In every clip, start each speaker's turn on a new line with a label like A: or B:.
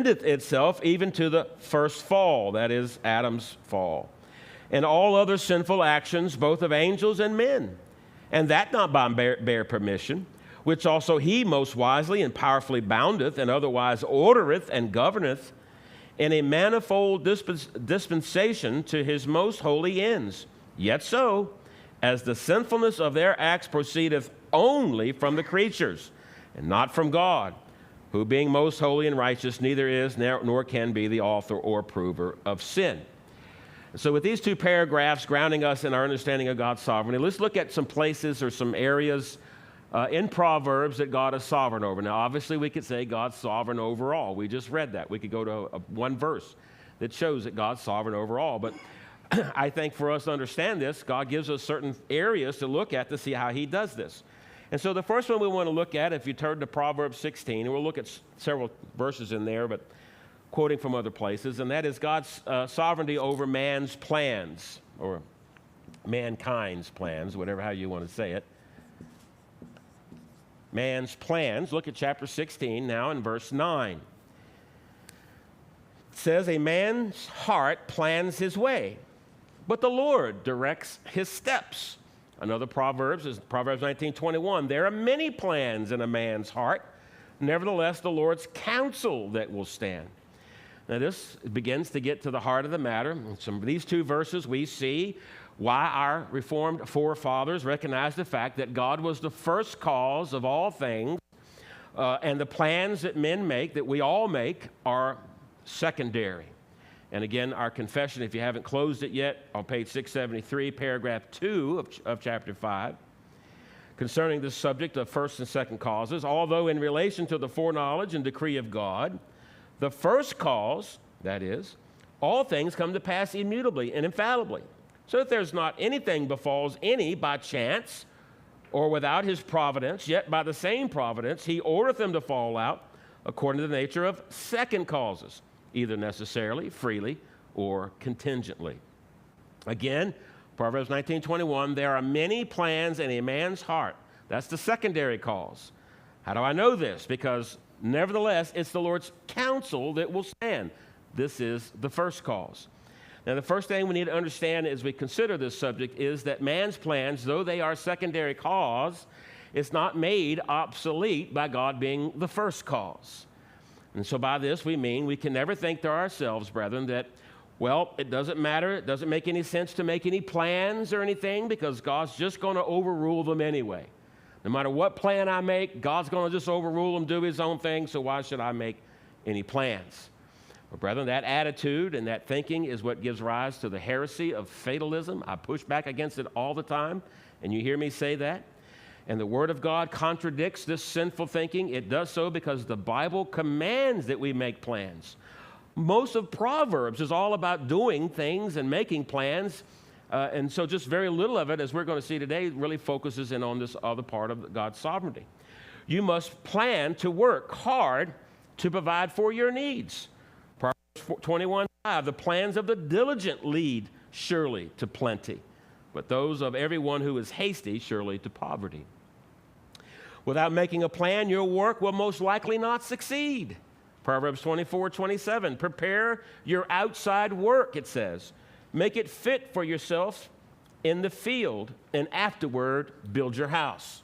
A: lendeth itself even to the first fall, that is, Adam's fall, and all other sinful actions, both of angels and men, and that not by bare permission, which also he most wisely and powerfully boundeth, and otherwise ordereth and governeth in a manifold dispensation to his most holy ends. Yet so, as the sinfulness of their acts proceedeth only from the creatures, and not from God, who being most holy and righteous neither is nor can be the author or approver of sin. So with these two paragraphs grounding us in our understanding of God's sovereignty, let's look at some places or some areas in Proverbs that God is sovereign over. Now, obviously, we could say God's sovereign over all. We just read that. We could go to one verse that shows that God's sovereign over all. But I think for us to understand this, God gives us certain areas to look at to see how he does this. And so the first one we want to look at, if you turn to Proverbs 16, and we'll look at several verses in there, but quoting from other places, and that is God's sovereignty over man's plans, or mankind's plans, whatever how you want to say it. Man's plans. Look at chapter 16 now in verse 9. It says, a man's heart plans his way, but the Lord directs his steps. Another Proverbs is Proverbs 19:21. There are many plans in a man's heart, nevertheless the Lord's counsel that will stand. Now this begins to get to the heart of the matter. In some of these two verses we see why our Reformed forefathers recognized the fact that God was the first cause of all things, and the plans that men make, that we all make, are secondary. And again, our confession, if you haven't closed it yet, on page 673, paragraph 2 of chapter 5, concerning the subject of first and second causes, although in relation to the foreknowledge and decree of God, the first cause, that is, all things come to pass immutably and infallibly. So that there's not anything befalls any by chance or without his providence, yet by the same providence he ordereth them to fall out according to the nature of second causes, either necessarily, freely, or contingently. Again, Proverbs 19:21, there are many plans in a man's heart. That's the secondary cause. How do I know this? Because nevertheless, it's the Lord's counsel that will stand. This is the first cause. Now, the first thing we need to understand as we consider this subject is that man's plans, though they are secondary cause, is not made obsolete by God being the first cause. And so by this we mean we can never think to ourselves, brethren, that, well, it doesn't matter, it doesn't make any sense to make any plans or anything because God's just going to overrule them anyway. No matter what plan I make, God's going to just overrule them, do his own thing, so why should I make any plans? Well, brethren, that attitude and that thinking is what gives rise to the heresy of fatalism. I push back against it all the time, and you hear me say that. And the Word of God contradicts this sinful thinking. It does so because the Bible commands that we make plans. Most of Proverbs is all about doing things and making plans, and so just very little of it, as we're going to see today, really focuses in on this other part of God's sovereignty. You must plan to work hard to provide for your needs. Proverbs 21:5, the plans of the diligent lead surely to plenty, but those of everyone who is hasty surely to poverty. Without making a plan, your work will most likely not succeed. Proverbs 24:27, prepare your outside work, it says. Make it fit for yourself in the field, and afterward build your house.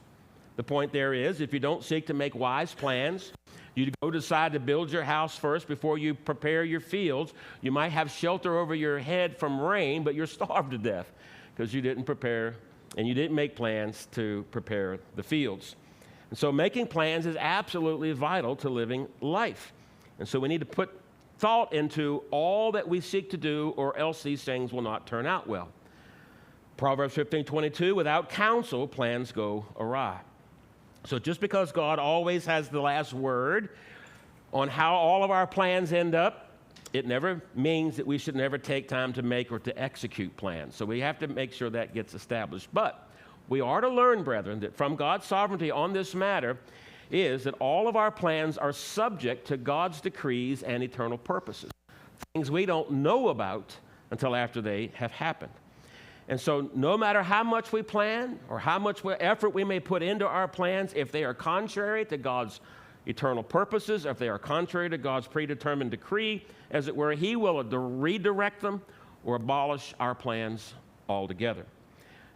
A: The point there is, if you don't seek to make wise plans, you go decide to build your house first before you prepare your fields. You might have shelter over your head from rain, but you're starved to death because you didn't prepare and you didn't make plans to prepare the fields. And so making plans is absolutely vital to living life. And so we need to put thought into all that we seek to do, or else these things will not turn out well. Proverbs 15:22, without counsel, plans go awry. So just because God always has the last word on how all of our plans end up, it never means that we should never take time to make or to execute plans. So we have to make sure that gets established. But we are to learn, brethren, that from God's sovereignty on this matter is that all of our plans are subject to God's decrees and eternal purposes, things we don't know about until after they have happened. And so no matter how much we plan or how much effort we may put into our plans, if they are contrary to God's eternal purposes, if they are contrary to God's predetermined decree, as it were, he will redirect them or abolish our plans altogether.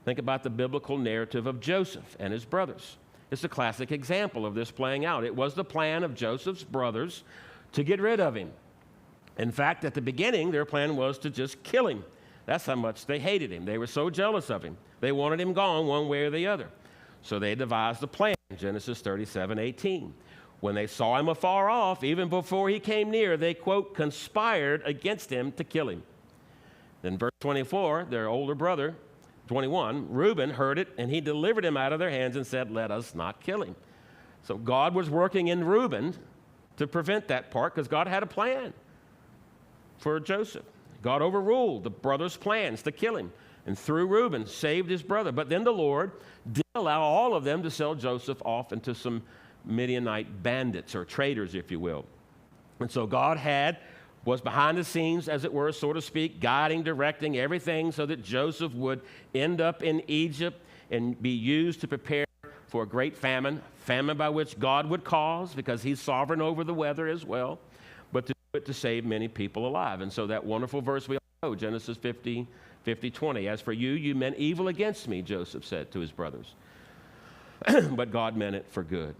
A: Think about the biblical narrative of Joseph and his brothers. It's a classic example of this playing out. It was the plan of Joseph's brothers to get rid of him. In fact, at the beginning, their plan was to just kill him. That's how much they hated him. They were so jealous of him. They wanted him gone one way or the other. So they devised a plan, Genesis 37:18. When they saw him afar off, even before he came near, they, quote, conspired against him to kill him. Then verse 24, their older brother, 21, Reuben heard it, and he delivered him out of their hands and said, let us not kill him. So God was working in Reuben to prevent that part because God had a plan for Joseph. God overruled the brothers' plans to kill him, and through Reuben saved his brother. But then the Lord did allow all of them to sell Joseph off into some Midianite bandits or traders, if you will. And so God was behind the scenes, as it were, so to speak, guiding, directing everything so that Joseph would end up in Egypt and be used to prepare for a great famine by which God would cause, because he's sovereign over the weather as well, but to do it to save many people alive. And so that wonderful verse we all know, Genesis 50:20, as for you, you meant evil against me, Joseph said to his brothers, but God meant it for good.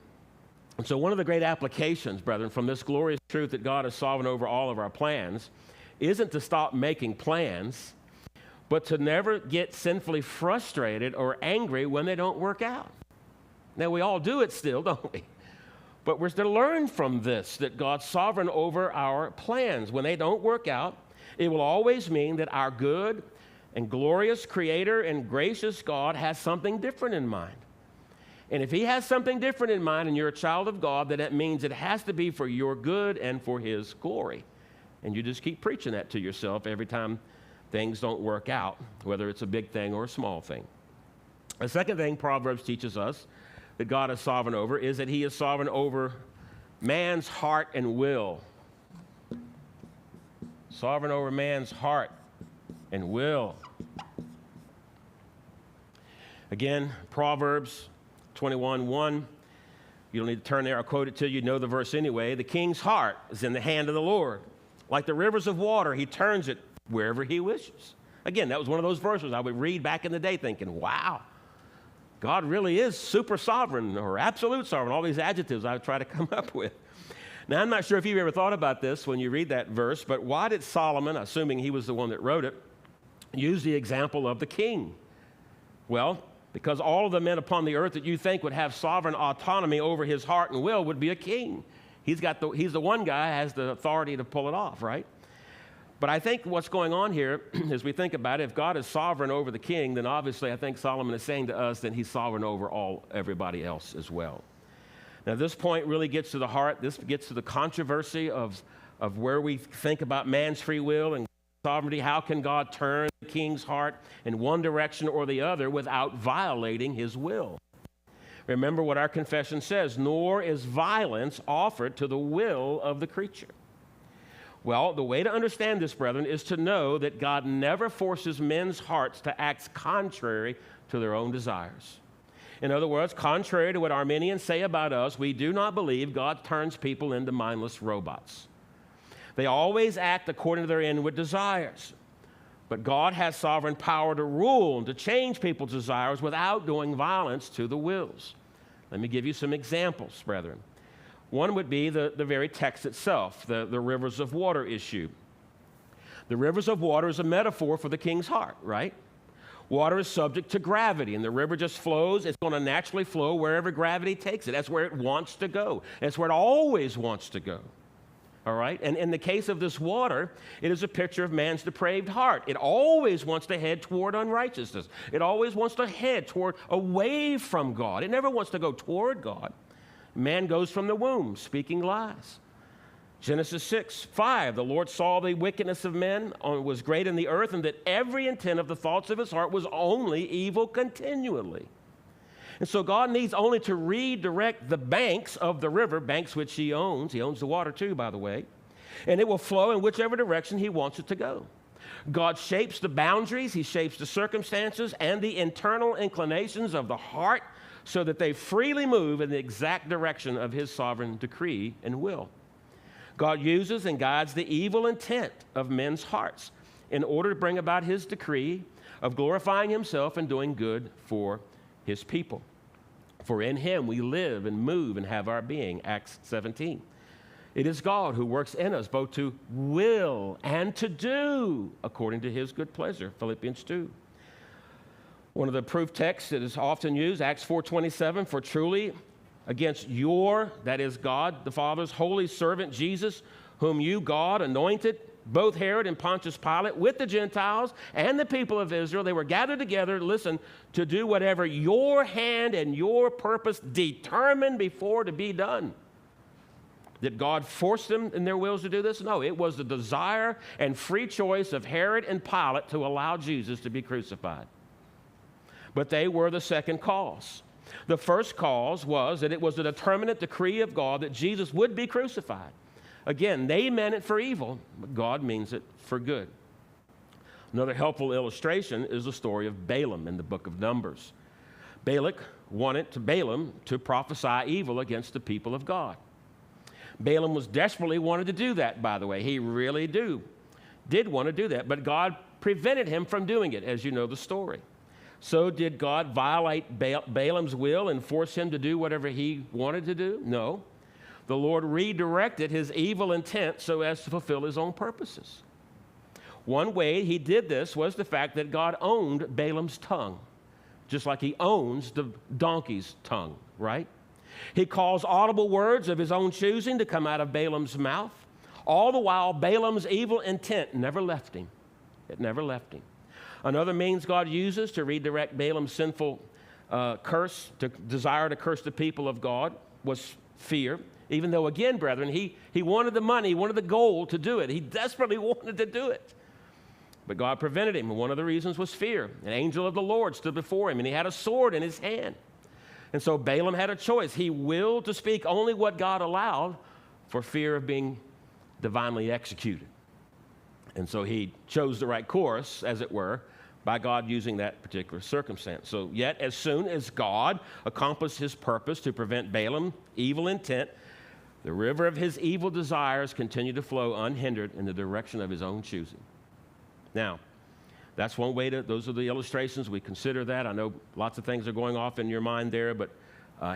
A: And so one of the great applications, brethren, from this glorious truth that God is sovereign over all of our plans isn't to stop making plans, but to never get sinfully frustrated or angry when they don't work out. Now, we all do it still, don't we? But we're to learn from this, that God's sovereign over our plans. When they don't work out, it will always mean that our good and glorious Creator and gracious God has something different in mind. And if he has something different in mind and you're a child of God, then that means it has to be for your good and for his glory. And you just keep preaching that to yourself every time things don't work out, whether it's a big thing or a small thing. The second thing Proverbs teaches us that God is sovereign over is that he is sovereign over man's heart and will. Sovereign over man's heart and will. Again, Proverbs 21:1. You don't need to turn there. I'll quote it to you. You know the verse anyway. The king's heart is in the hand of the Lord. Like the rivers of water, he turns it wherever he wishes. Again, that was one of those verses I would read back in the day thinking, wow, God really is super sovereign or absolute sovereign, all these adjectives I would try to come up with. Now, I'm not sure if you've ever thought about this when you read that verse, but why did Solomon, assuming he was the one that wrote it, use the example of the king? Well, because all of the men upon the earth that you think would have sovereign autonomy over his heart and will would be a king. He's the one guy who has the authority to pull it off, right? But I think what's going on here, as we think about it, if God is sovereign over the king, then obviously I think Solomon is saying to us that he's sovereign over everybody else as well. Now, this point really gets to the heart. This gets to the controversy of where we think about man's free will and sovereignty. How can God turn the king's heart in one direction or the other without violating his will? Remember what our confession says, nor is violence offered to the will of the creature. Well, the way to understand this, brethren, is to know that God never forces men's hearts to act contrary to their own desires. In other words, contrary to what Arminians say about us, we do not believe God turns people into mindless robots. They always act according to their inward desires. But God has sovereign power to rule and to change people's desires without doing violence to the wills. Let me give you some examples, brethren. One would be the very text itself, the rivers of water issue. The rivers of water is a metaphor for the king's heart, right? Water is subject to gravity, and the river just flows. It's going to naturally flow wherever gravity takes it. That's where it wants to go. That's where it always wants to go. All right? And in the case of this water, it is a picture of man's depraved heart. It always wants to head toward unrighteousness. It always wants to head away from God. It never wants to go toward God. Man goes from the womb speaking lies. Genesis 6:5, the Lord saw the wickedness of men was great in the earth, and that every intent of the thoughts of his heart was only evil continually. And so God needs only to redirect the banks of the river, banks which he owns. He owns the water too, by the way. And it will flow in whichever direction he wants it to go. God shapes the boundaries, he shapes the circumstances and the internal inclinations of the heart so that they freely move in the exact direction of his sovereign decree and will. God uses and guides the evil intent of men's hearts in order to bring about his decree of glorifying himself and doing good for his people. For in him we live and move and have our being, Acts 17. It is God who works in us both to will and to do according to his good pleasure, Philippians 2. One of the proof texts that is often used, Acts 4:27, for truly against your, that is God the Father's holy servant Jesus, whom you, God, anointed, both Herod and Pontius Pilate, with the Gentiles and the people of Israel, they were gathered together, listen, to do whatever your hand and your purpose determined before to be done. Did God force them in their wills to do this? No, it was the desire and free choice of Herod and Pilate to allow Jesus to be crucified. But they were the second cause. The first cause was that it was the determinate decree of God that Jesus would be crucified. Again, they meant it for evil, but God means it for good. Another helpful illustration is the story of Balaam in the book of Numbers. Balak wanted Balaam to prophesy evil against the people of God. Balaam was desperately wanted to do that, by the way. He really did want to do that, but God prevented him from doing it, as you know the story. So did God violate Balaam's will and force him to do whatever he wanted to do? No. The Lord redirected his evil intent so as to fulfill his own purposes. One way he did this was the fact that God owned Balaam's tongue, just like he owns the donkey's tongue, right? He caused audible words of his own choosing to come out of Balaam's mouth. All the while, Balaam's evil intent never left him. It never left him. Another means God uses to redirect Balaam's sinful curse, to desire to curse the people of God, was fear. Even though, again, brethren, he wanted the money, he wanted the gold to do it. He desperately wanted to do it. But God prevented him, and one of the reasons was fear. An angel of the Lord stood before him, and he had a sword in his hand. And so Balaam had a choice. He willed to speak only what God allowed for fear of being divinely executed. And so he chose the right course, as it were, by God using that particular circumstance. So yet, as soon as God accomplished his purpose to prevent Balaam's evil intent, the river of his evil desires continued to flow unhindered in the direction of his own choosing. Now, that's one way those are the illustrations. We consider that. I know lots of things are going off in your mind there, but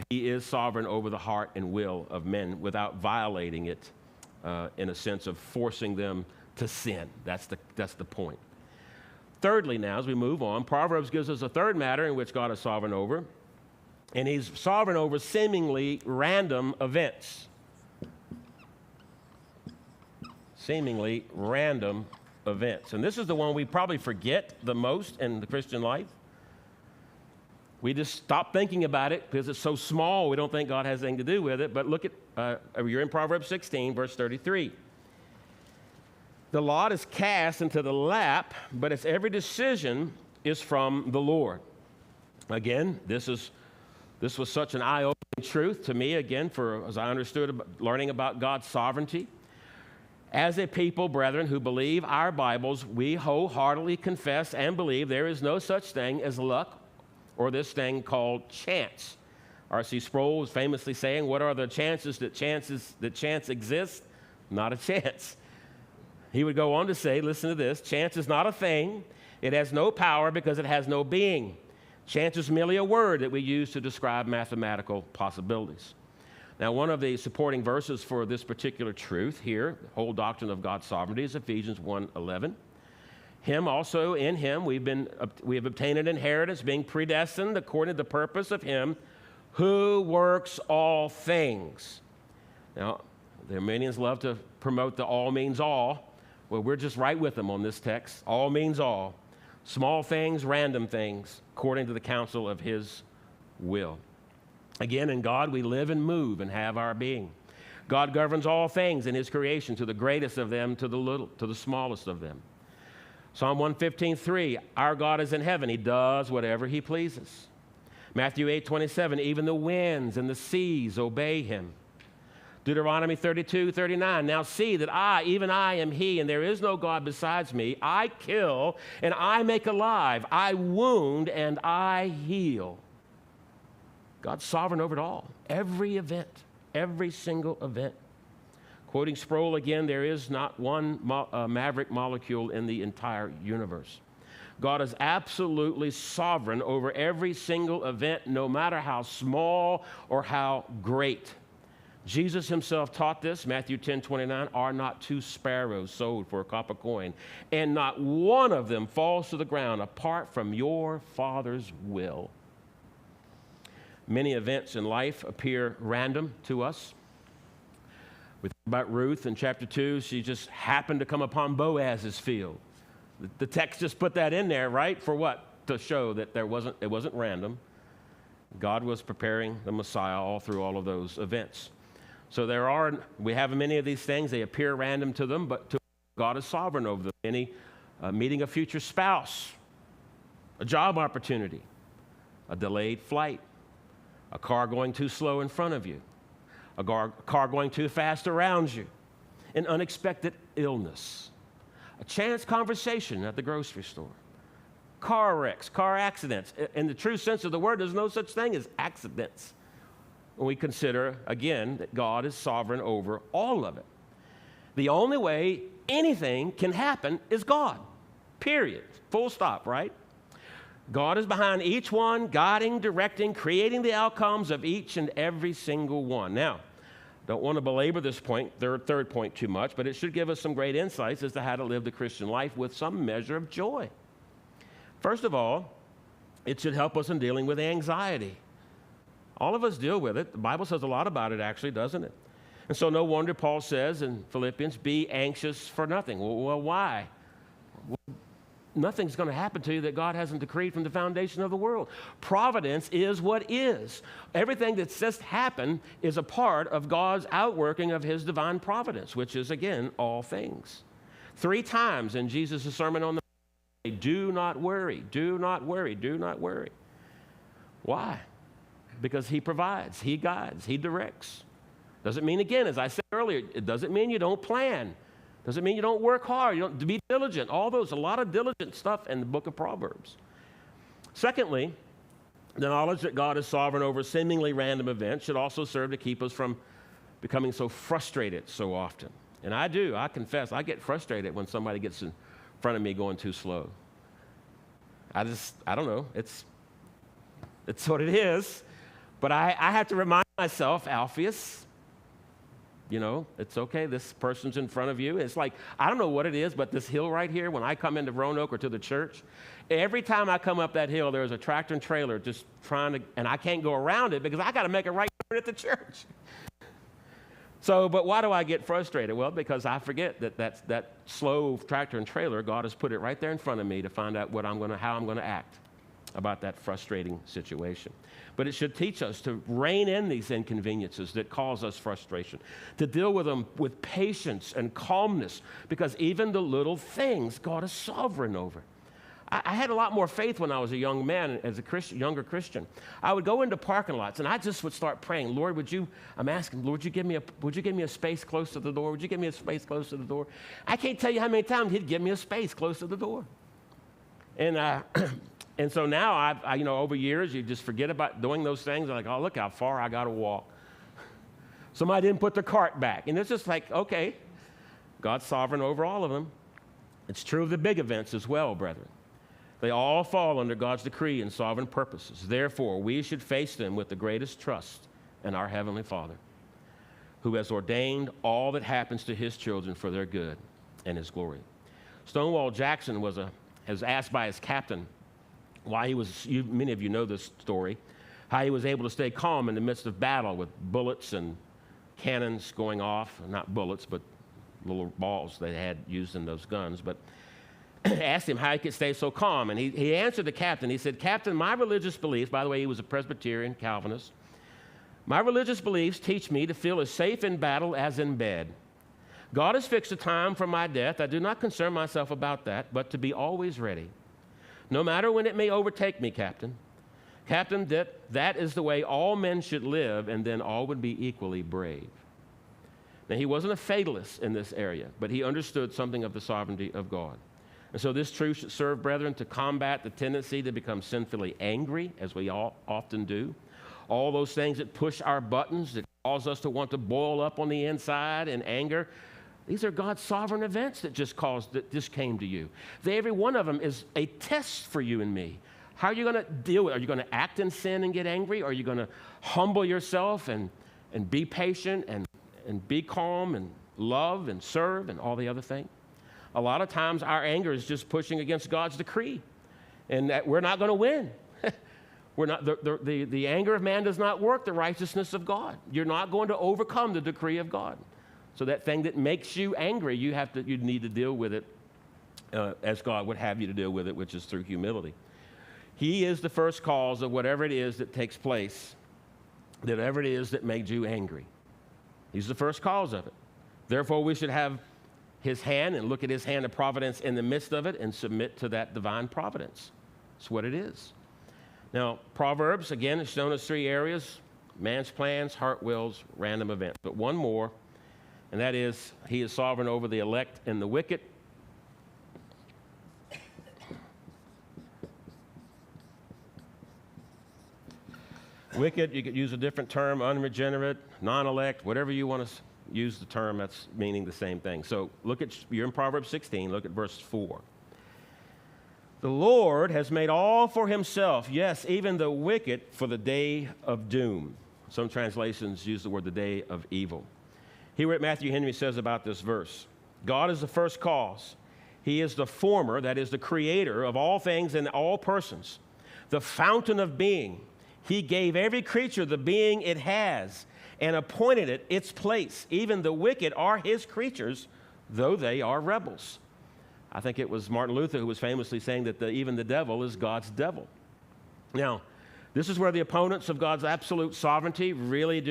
A: he is sovereign over the heart and will of men without violating it in a sense of forcing them to sin. That's the point. Thirdly, now, as we move on, Proverbs gives us a third matter in which God is sovereign over, and he's sovereign over seemingly random events. Seemingly random events. And this is the one we probably forget the most in the Christian life. We just stop thinking about it because it's so small, we don't think God has anything to do with it. But look at, you're in Proverbs 16, verse 33. The lot is cast into the lap, but its every decision is from the Lord. Again, this was such an eye-opening truth to me, again, as I understood learning about God's sovereignty. As a people, brethren, who believe our Bibles, we wholeheartedly confess and believe there is no such thing as luck or this thing called chance. R.C. Sproul was famously saying, what are the chances that chance exists? Not a chance. He would go on to say, listen to this, chance is not a thing. It has no power because it has no being. Chance is merely a word that we use to describe mathematical possibilities. Now, one of the supporting verses for this particular truth here, the whole doctrine of God's sovereignty, is Ephesians 1:11. Him also, in him, we have obtained an inheritance, being predestined according to the purpose of him who works all things. Now, the Arminians love to promote the all means all. Well, we're just right with them on this text. All means all. Small things, random things, according to the counsel of his will. Again, in God we live and move and have our being. God governs all things in his creation, to the greatest of them, to the smallest of them. Psalm 115:3, our God is in heaven. He does whatever he pleases. Matthew 8:27, even the winds and the seas obey him. Deuteronomy 32:39, now see that I, even I, am he, and there is no God besides me. I kill and I make alive. I wound and I heal. God's sovereign over it all. Every event, every single event. Quoting Sproul again, there is not one maverick molecule in the entire universe. God is absolutely sovereign over every single event, no matter how small or how great. Jesus himself taught this, Matthew 10:29, are not two sparrows sold for a copper coin, and not one of them falls to the ground apart from your Father's will. Many events in life appear random to us. We think about Ruth in chapter 2. She just happened to come upon Boaz's field. The text just put that in there, right? For what? To show that it wasn't random. God was preparing the Messiah all through all of those events. So we have many of these things. They appear random to them, but God is sovereign over them. Any meeting a future spouse, a job opportunity, a delayed flight, a car going too slow in front of you, a car going too fast around you, an unexpected illness, a chance conversation at the grocery store, car wrecks, car accidents. In the true sense of the word, there's no such thing as accidents. When we consider, again, that God is sovereign over all of it. The only way anything can happen is God, period, full stop, right? God is behind each one, guiding, directing, creating the outcomes of each and every single one. Now, don't want to belabor this point, third point too much, but it should give us some great insights as to how to live the Christian life with some measure of joy. First of all, it should help us in dealing with anxiety. All of us deal with it. The Bible says a lot about it, actually, doesn't it? And so no wonder Paul says in Philippians, be anxious for nothing. Well, why? Well, nothing's going to happen to you that God hasn't decreed from the foundation of the world. Providence is what is. Everything that's just happened is a part of God's outworking of his divine providence, which is, again, all things. 3 times in Jesus' Sermon on the Mount, do not worry, do not worry, do not worry. Why? Because he provides, he guides, he directs. Doesn't mean, again, as I said earlier, it doesn't mean you don't plan. Doesn't mean you don't work hard, you don't be diligent. All those, a lot of diligent stuff in the book of Proverbs. Secondly, the knowledge that God is sovereign over seemingly random events should also serve to keep us from becoming so frustrated so often. And I confess, I get frustrated when somebody gets in front of me going too slow. I don't know, it's what it is. But I have to remind myself, Alpheus, it's okay. This person's in front of you. It's like, I don't know what it is, but this hill right here, when I come into Roanoke or to the church, every time I come up that hill, there's a tractor and trailer just trying to, and I can't go around it because I got to make a right turn at the church. But why do I get frustrated? Well, because I forget that slow tractor and trailer, God has put it right there in front of me to find out how I'm going to act about that frustrating situation. But it should teach us to rein in these inconveniences that cause us frustration, to deal with them with patience and calmness, because even the little things, God is sovereign over. I had a lot more faith when I was a young man, as a younger Christian. I would go into parking lots, and I just would start praying, Lord, would you give me a space close to the door? Would you give me a space close to the door? I can't tell you how many times he'd give me a space close to the door. And so now, I over years, you just forget about doing those things. I'm like, oh, look how far I got to walk. Somebody didn't put the cart back. And it's just like, okay, God's sovereign over all of them. It's true of the big events as well, brethren. They all fall under God's decree and sovereign purposes. Therefore, we should face them with the greatest trust in our Heavenly Father, who has ordained all that happens to his children for their good and his glory. Stonewall Jackson was asked by his captain why he was, many of you know this story, how he was able to stay calm in the midst of battle with bullets and cannons going off, not bullets, but little balls they had used in those guns, but asked him how he could stay so calm. And he answered the captain. He said, Captain, my religious beliefs, by the way, he was a Presbyterian Calvinist, my religious beliefs teach me to feel as safe in battle as in bed. God has fixed a time for my death. I do not concern myself about that, but to be always ready. No matter when it may overtake me, Captain. Captain, that is the way all men should live, and then all would be equally brave. Now, he wasn't a fatalist in this area, but he understood something of the sovereignty of God. And so this truth should serve, brethren, to combat the tendency to become sinfully angry, as we all often do, all those things that push our buttons, that cause us to want to boil up on the inside in anger. These are God's sovereign events that just came to you. Every one of them is a test for you and me. How are you going to deal with it? Are you going to act in sin and get angry? Or are you going to humble yourself and be patient and be calm and love and serve and all the other things? A lot of times our anger is just pushing against God's decree, and that we're not going to win. We're not, the anger of man does not work the righteousness of God. You're not going to overcome the decree of God. So that thing that makes you angry, you need to deal with it as God would have you to deal with it, which is through humility. He is the first cause of whatever it is that takes place, whatever it is that made you angry. He's the first cause of it. Therefore, we should have his hand and look at his hand of providence in the midst of it and submit to that divine providence. That's what it is. Now, Proverbs, again, is shown as three areas: man's plans, heart wills, random events. But one more, and that is he is sovereign over the elect and the wicked. Wicked, you could use a different term, unregenerate, non-elect, whatever you want to use the term, that's meaning the same thing. So you're in Proverbs 16, look at verse 4. The Lord has made all for himself, yes, even the wicked for the day of doom. Some translations use the word the day of evil. Hear what Matthew Henry says about this verse. God is the first cause. He is the former, that is the creator of all things and all persons, the fountain of being. He gave every creature the being it has and appointed it its place. Even the wicked are his creatures, though they are rebels. I think it was Martin Luther who was famously saying that even the devil is God's devil. Now, this is where the opponents of God's absolute sovereignty really do